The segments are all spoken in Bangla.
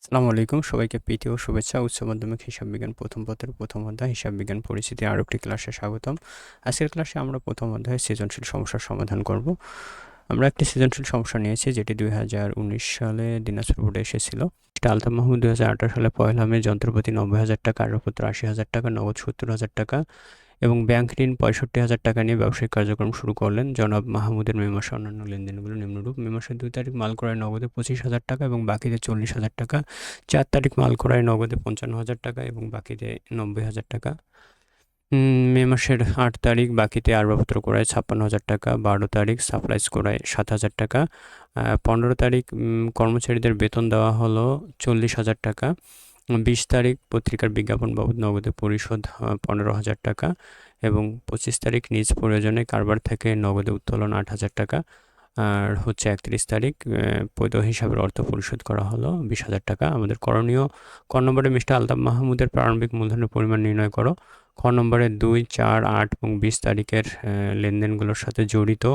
আসসালামু আলাইকুম, সবাইকে প্রীতি ও শুভেচ্ছা। উচ্চ মাধ্যমিক হিসাব বিজ্ঞান প্রথম পত্রের প্রথম অধ্যায় হিসাব বিজ্ঞান পরিচিতি আরও একটি ক্লাসে স্বাগতম। আজকের ক্লাসে আমরা প্রথম অধ্যায়ে সৃজনশীল সমস্যার সমাধান করব। আমরা একটি সৃজনশীল সমস্যা নিয়েছি যেটি 2019 সালে দিনাজপুর বোর্ডে এসেছিল। আলতাফ মাহমুদ 2018 সালে পয়লা মে যন্ত্রপাতি 90,000 টাকা, আসবাবপত্র 80,000 টাকা, নগদ 70,000 টাকা এবং ব্যাংক ঋণ 65,000 টাকা নিয়ে ব্যবসায়িক কার্যক্রম শুরু করলেন। জনাব মাহমুদের মে মাসে অন্যান্য লেনদেনগুলো নিম্নরূপ: মে মাসের 2 তারিখ মাল ক্রয় নগদে 25,000 টাকা এবং বাকিতে 40,000 টাকা। 4 তারিখ মাল ক্রয় নগদে 55,000 টাকা এবং বাকিতে 90,000 টাকা। মে মাসের 8 তারিখ বাকিতে আসবাবপত্র ক্রয় 56,000 টাকা। 12 তারিখ সাপ্লাইজ ক্রয় 7,000 টাকা। 15 তারিখ কর্মচারীদের বেতন দেওয়া হলো 40,000 টাকা। 20 তারিখ পত্রিকার বিজ্ঞাপন বাবদ নগদে পরিশোধ 15,000 টাকা এবং 25 তারিখ নিজ প্রয়োজনে কারবার থেকে নগদে উত্তোলন 8,000 টাকা। আর হচ্ছে 31 তারিখ বৈধ হিসাবের অর্থ পরিশোধ করা হলো 20,000 টাকা। আমাদের করণীয়: ক নম্বরে মিস্টার আলতাফ মাহমুদের প্রারম্ভিক মূলধনের পরিমাণ নির্ণয় করো। খ নম্বরে 2, 4, 8 এবং 20 তারিখের লেনদেনগুলোর সাথে জড়িত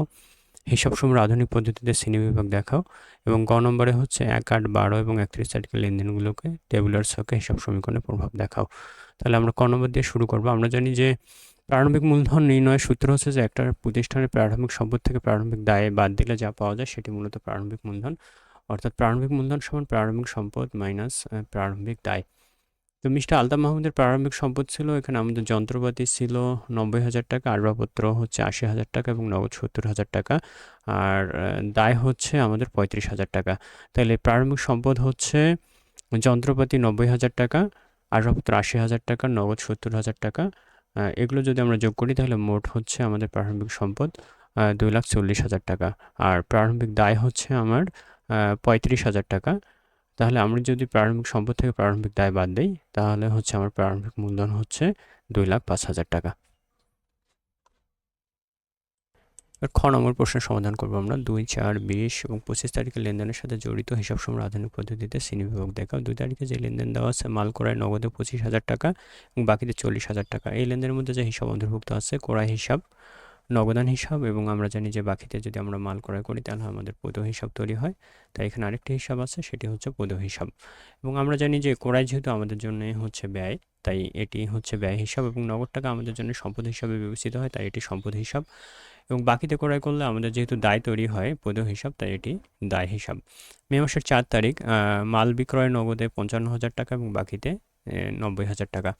হিসাবসমূহের আধুনিক পদ্ধতিতে শ্রেণীবিভাগ দেখাও এবং গ নম্বরে হচ্ছে 1, 8, 12 এবং 31 তারিখের লেনদেনগুলোকে টেবুলার ছকে হিসাব সমীকরণে প্রভাব দেখাও। তাহলে আমরা ক নম্বর দিয়ে শুরু করব। আমরা জানি যে প্রারম্ভিক মূলধন নির্ণয়ের সূত্র হচ্ছে যে একটা প্রতিষ্ঠানের প্রারম্ভিক সম্পদ থেকে প্রারম্ভিক দায়ে বাদ দিলে যা পাওয়া যায় সেটি মূলত প্রারম্ভিক মূলধন, অর্থাৎ প্রারম্ভিক মূলধন সমান প্রারম্ভিক সম্পদ মাইনাস প্রারম্ভিক দায়। তো মিস্টার আলতাফ মাহমুদের প্রারম্ভিক সম্পদ ছিল, এখানে আমাদের যন্ত্রপাতি ছিল 90,000 টাকা, আসবাবপত্র হচ্ছে 80,000 টাকা এবং নগদ 70,000 টাকা। আর দায় হচ্ছে আমাদের 35,000 টাকা। তাহলে প্রারম্ভিক সম্পদ হচ্ছে যন্ত্রপাতি 90,000 টাকা, আসবাবপত্র 80,000 টাকা, নগদ 70,000 টাকা। এগুলো যদি আমরা যোগ করি তাহলে মোট হচ্ছে আমাদের প্রারম্ভিক সম্পদ 2,40,000 টাকা। আর প্রারম্ভিক দায় হচ্ছে আমার 35,000 টাকা। তাহলে আমরা যদি প্রারম্ভিক সম্পদ থেকে প্রারম্ভিক দায় বাদ দিই তাহলে হচ্ছে আমার প্রারম্ভিক মূলধন হচ্ছে 2,05,000 টাকা। এবার খ নম্বর প্রশ্নের সমাধান করবো আমরা। 2, 4, 20 এবং 25 তারিখের লেনদেনের সাথে জড়িত হিসাবসমূহের আধুনিক পদ্ধতিতে শ্রেণীবিভাগ দেখাও। 2 তারিখে যে লেনদেন দেওয়া আছে মাল ক্রয় নগদে 25,000 টাকা এবং বাকিতে 40,000 টাকা। এই লেনদেনের মধ্যে যে হিসাব অন্তর্ভুক্ত আছে ক্রয় হিসাব, নগদান হিসাব এবং আমরা জানি যে বাকিতে যদি আমরা মাল ক্রয় করি তাহলে আমাদের পদ হিসাব তৈরি হয়। তাই এখানে আরেকটি হিসাব আছে, সেটি হচ্ছে পদ হিসাব। এবং আমরা জানি যে ক্রয় যেহেতু আমাদের জন্য হচ্ছে ব্যয়, তাই এটি হচ্ছে ব্যয় হিসাব এবং নগদ টাকা আমাদের জন্য সম্পদ হিসাবে বিবেচিত হয়, তাই এটি সম্পদ হিসাব। এবং বাকিতে ক্রয় করলে আমাদের যেহেতু দায় তৈরি হয় পদ হিসাব, তাই এটি দায় হিসাব। মে মাসের 4 তারিখ মাল বিক্রয় নগদে 55,000 টাকা এবং বাকিতে 90,000 টাকা।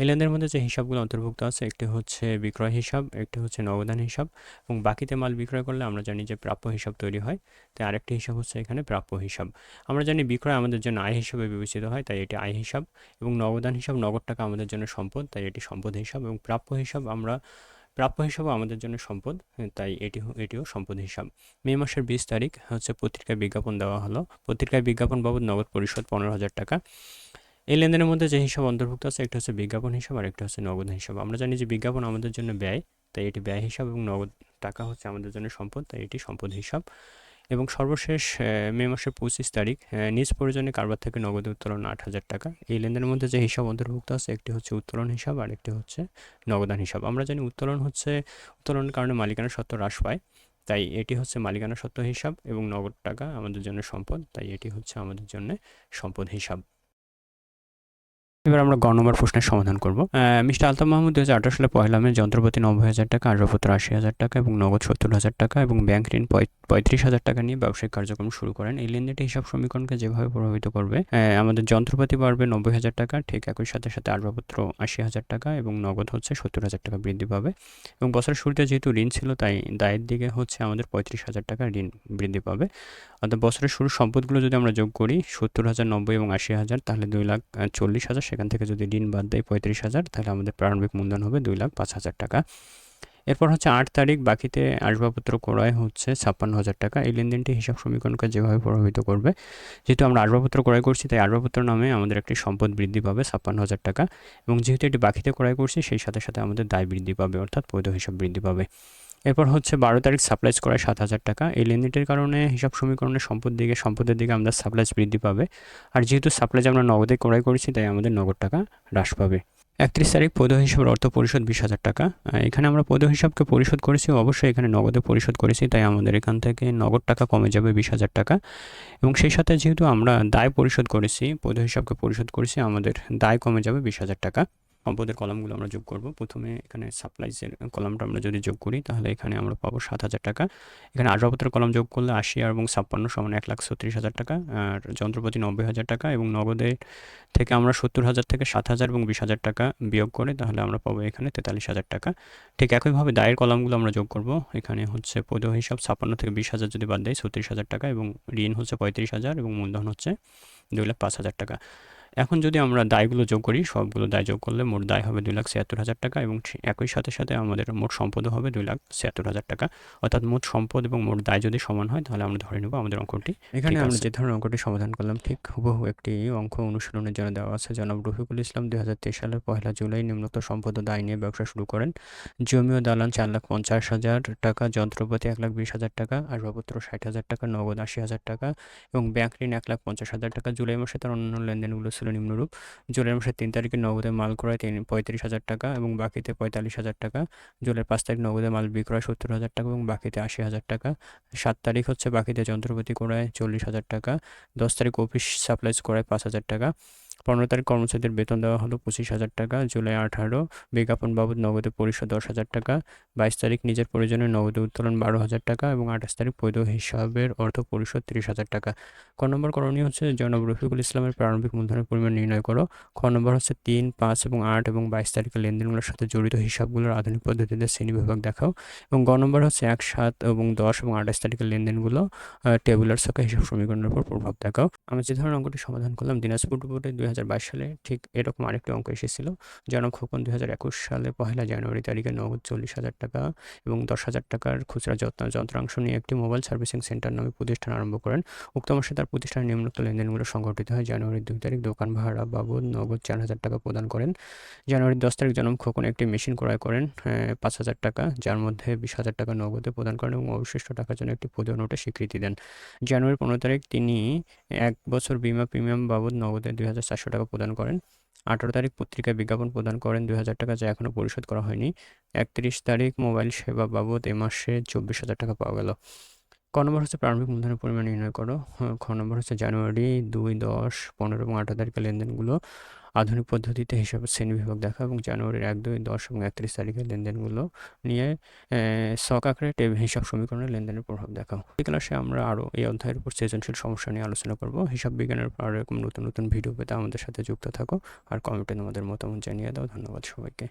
এই লেনদেনের মধ্যে যে হিসাবগুলো অন্তর্ভুক্ত আছে একটি হচ্ছে বিক্রয় হিসাব, একটি হচ্ছে নগদান হিসাব এবং বাকিতে মাল বিক্রয় করলে আমরা জানি যে প্রাপ্য হিসাব তৈরি হয়, তাই আরেকটি হিসাব হচ্ছে এখানে প্রাপ্য হিসাব। আমরা জানি বিক্রয় আমাদের জন্য আয় হিসাবে বিবেচিত হয়, তাই এটি আয় হিসাব এবং নগদান হিসাব, নগদ টাকা আমাদের জন্য সম্পদ, তাই এটি সম্পদ হিসাব এবং প্রাপ্য হিসাবও আমাদের জন্য সম্পদ, তাই এটিও সম্পদ হিসাব। মে মাসের 20 তারিখ হচ্ছে পত্রিকায় বিজ্ঞাপন দেওয়া হলো। পত্রিকায় বিজ্ঞাপন বাবদ নগদ পরিশোধ 15,000 টাকা। এই লেনদেনের মধ্যে যে হিসাব অন্তর্ভুক্ত আছে একটা হচ্ছে বিজ্ঞাপন হিসাব আর একটা হচ্ছে নগদ হিসাব। আমরা জানি যে বিজ্ঞাপন আমাদের জন্য ব্যয়, তাই এটি ব্যয় হিসাব এবং নগদ টাকা হচ্ছে আমাদের জন্য সম্পদ, তাই এটি সম্পদ হিসাব। এবং সর্বশেষ মে মাসের 25 তারিখ নিজ প্রয়োজনে কারবার থেকে নগদে উত্তোলন 8,000 টাকা। এই লেনদেনের মধ্যে যে হিসাব অন্তর্ভুক্ত আছে একটি হচ্ছে উত্তোলন হিসাব আর একটি হচ্ছে নগদান হিসাব। আমরা জানি উত্তোলনের কারণে মালিকানা সত্ত্ব হ্রাস পায়, তাই এটি হচ্ছে মালিকানা সত্ত্ব হিসাব এবং নগদ টাকা আমাদের জন্য সম্পদ, তাই এটি হচ্ছে আমাদের জন্য সম্পদ হিসাব। এবার আমরা গ নম্বর প্রশ্নের সমাধান করব। মিস্টার আলতাফ মাহমুদ 2018 সালে পয়লা মে যন্ত্রপাতি 90,000 টাকা, আসবাবপত্র 80,000 টাকা এবং নগদ 70,000 টাকা এবং ব্যাংক ঋণ 35,000 টাকা নিয়ে ব্যবসায়িক কার্যক্রম শুরু করেন। এই লেনদেনটি হিসাব সমীকরণকে যেভাবে প্রভাবিত করবে, আমাদের যন্ত্রপাতি বাড়বে 90,000 টাকা, ঠিক একই সাথে সাথে আসবাবপত্র 80,000 টাকা এবং নগদ হচ্ছে 70,000 টাকা বৃদ্ধি পাবে। এবং বছরের শুরুতে যেহেতু ঋণ ছিল তাই দায়ের দিকে হচ্ছে আমাদের 35,000 টাকা ঋণ বৃদ্ধি পাবে। অর্থাৎ বছরের শুরুর সম্পদগুলো যদি আমরা যোগ করি 70,000, 90 এবং 80,000 তাহলে 2,40,000, সেখান থেকে যদি ঋণ বাদ দেয় 35,000 তাহলে আমাদের প্রারম্ভিক মূলধন হবে 2,05,000 টাকা। এরপর হচ্ছে 8 তারিখ বাকিতে আসবাবপত্র ক্রয় হচ্ছে 56,000 টাকা। এই লেনদেনটি হিসাব সমীকরণকে যেভাবে প্রভাবিত করবে, যেহেতু আমরা আসবাবপত্র ক্রয় করছি তাই আসবাবপত্র নামে আমাদের একটি সম্পদ বৃদ্ধি পাবে 56,000 টাকা এবং যেহেতু এটি বাকিতে ক্রয় করছি সেই সাথে সাথে আমাদের দায় বৃদ্ধি পাবে, অর্থাৎ বৈধ হিসাব বৃদ্ধি পাবে। এরপর হচ্ছে 12 তারিখ সাপ্লাইজ করায় 7,000 টাকা। এই লেনদেনটির কারণে হিসাব সমীকরণের সম্পদের দিকে আমাদের সাপ্লাইজ বৃদ্ধি পাবে, আর যেহেতু সাপ্লাইজ আমরা নগদে ক্রয় করেছি তাই আমাদের নগদ টাকা হ্রাস পাবে। 31 তারিখ পৈধ হিসাবের অর্থ পরিশোধ 20,000 টাকা। এখানে আমরা পৈধ হিসাবকে পরিশোধ করেছি, অবশ্যই এখানে নগদে পরিশোধ করেছি, তাই আমাদের এখান থেকে নগদ টাকা কমে যাবে 20,000 টাকা। এবং সেই সাথে যেহেতু আমরা দায় পরিশোধ করেছি, পৈধ হিসাবকে পরিশোধ করেছি, আমাদের দায় কমে যাবে 20,000 টাকা। সম্পদের কলামগুলো আমরা যোগ করব। প্রথমে এখানে সাপ্লাইজের কলামটা আমরা যদি যোগ করি তাহলে এখানে আমরা পাবো 7,000 টাকা। এখানে আসবাবপত্রের কলাম যোগ করলে 80 এবং 56 সমান 1,36,000 টাকা। আর যন্ত্রপাতি 90,000 টাকা এবং নগদের থেকে আমরা 70,000 থেকে 7,000 এবং 20,000 টাকা বিয়োগ করে তাহলে আমরা পাবো এখানে 43,000 টাকা। ঠিক একইভাবে দায়ের কলামগুলো আমরা যোগ করব। এখানে হচ্ছে পৈধ হিসাব 56 থেকে 20,000 যদি বাদ দেয় 36,000 টাকা এবং ঋণ হচ্ছে 35,000 এবং মূলধন হচ্ছে 2,05,000 টাকা। এখন যদি আমরা দায়গুলো যোগ করি, সবগুলো দায় যোগ করলে মোট দায় হবে 2,76,000 টাকা এবং একই সাথে সাথে আমাদের মোট সম্পদও হবে 2,76,000 টাকা। অর্থাৎ মোট সম্পদ এবং মোট দায় যদি সমান হয় তাহলে আমরা ধরে নেব আমাদের অঙ্কটি। এখানে আমরা যে ধরনের অঙ্কটি সমাধান করলাম ঠিক হুবহু একটি অঙ্ক অনুশীলনের জন্য দেওয়া আছে। জনাব রফিকুল ইসলাম 2023 সালের 1 জুলাই নিম্নোক্ত সম্পদ ও দায় নিয়ে ব্যবসা শুরু করেন। জমি ও দালান 4,50,000 টাকা, যন্ত্রপাতি 1,20,000 টাকা, আসবাবপত্র 60,000 টাকা, নগদ 80,000 টাকা এবং ব্যাংক ঋণ 1,50,000 টাকা। জুলাই মাসে তার অন্যান্য লেনদেনগুলো ছিল নিম্নরূপ: জুলাই মাসের 3 তারিখে নগদে মাল ক্রয় 35,000 টাকা এবং বাকিতে 45,000 টাকা। জুলাইয়ের 5 তারিখ নগদে মাল বিক্রয় 70,000 টাকা এবং বাকিতে 80,000 টাকা। 7 তারিখ হচ্ছে বাকিতে যন্ত্রপাতি ক্রয় 40,000 টাকা। 10 তারিখ অফিস সাপ্লাইজ ক্রয় 5,000 টাকা। 15 তারিখ কর্মচারীদের বেতন দেওয়া হলো 25,000 টাকা। জুলাই 18 বিজ্ঞাপন বাবদ নগদে পরিশোধ 10,000 টাকা। 22 তারিখ নিজের প্রয়োজনে নগদে উত্তোলন 12,000 টাকা এবং 28 তারিখ পৈধ হিসাবের অর্থ পরিশোধ 30,000 টাকা। ক নম্বর করণীয় হচ্ছে জনাব রফিকুল ইসলামের প্রারম্ভিক মূলধনের পরিমাণ নির্ণয় করো। খ নম্বর হচ্ছে 3, 5 এবং 8 এবং 22 তারিখের লেনদেনগুলোর সাথে জড়িত হিসাবগুলোর আধুনিক পদ্ধতিতে শ্রেণীবিভাগ দেখাও। এবং গ নম্বর হচ্ছে 1, 7 এবং 10 এবং 28 তারিখের লেনদেনগুলো টেবুলার ছকে হিসাব সমীকরণের উপর প্রভাব দেখাও। আমি যে ধরনের অঙ্কটি সমাধান করলাম, দিনাজপুর বোর্ডে 2022 সালে ঠিক এরকম আরেকটি অঙ্ক এসেছিল। জনাব খোকন 2021 সালে 1 জানুয়ারি তারিখে নগদ 40,000 টাকা এবং 10,000 টাকার খুচরা যন্ত্রাংশ নিয়ে একটি মোবাইল সার্ভিসিং সেন্টার নামে প্রতিষ্ঠান আরম্ভ করেন। উক্ত মাসে তার প্রতিষ্ঠানের নিম্নোক্ত লেনদেনগুলো সংঘটিত হয়: জানুয়ারির 2 তারিখ দোকান ভাড়া বাবদ নগদ 4,000 টাকা প্রদান করেন। জানুয়ারির 10 তারিখ জনাব খোকন একটি মেশিন ক্রয় করেন 5,000 টাকা, যার মধ্যে 20,000 টাকা নগদে প্রদান করেন এবং অবশিষ্ট টাকার জন্য একটি পদীয় নোটে স্বীকৃতি দেন। জানুয়ারির 15 তারিখ তিনি 1 বছর বিমা প্রিমিয়াম বাবদ নগদে 2,400 টাকা প্রদান করেন। 18 তারিখ পত্রিকায় বিজ্ঞাপন প্রদান করেন 2,000 টাকা, যা এখনও পরিশোধ করা হয়নি। 31 তারিখ মোবাইল সেবা বাবদ এ মাসে 24,000 টাকা পাওয়া গেল। ক নম্বর হচ্ছে প্রারম্ভিক মূলধনের পরিমাণ নির্ণয় করো। খ নম্বর হচ্ছে জানুয়ারি 2, 10, 15 এবং 18 তারিখের লেনদেনগুলো আধুনিক পদ্ধতিতে হিসাবে শ্রেণীবিভাগ দেখা এবং জানুয়ারির 1, 2, 10 এবং 31 তারিখের লেনদেনগুলো নিয়ে ছক আকারে হিসাব সমীকরণের লেনদেনের প্রভাব দেখাও। এই ক্লাসে আমরা আরও এই অধ্যায়ের উপর সৃজনশীল সমস্যা নিয়ে আলোচনা করব। হিসাব বিজ্ঞানের উপর আরও এরকম নতুন নতুন ভিডিও পেতে আমাদের সাথে যুক্ত থাকো আর কমেন্টে তোমাদের মতামত জানিয়ে দাও। ধন্যবাদ সবাইকে।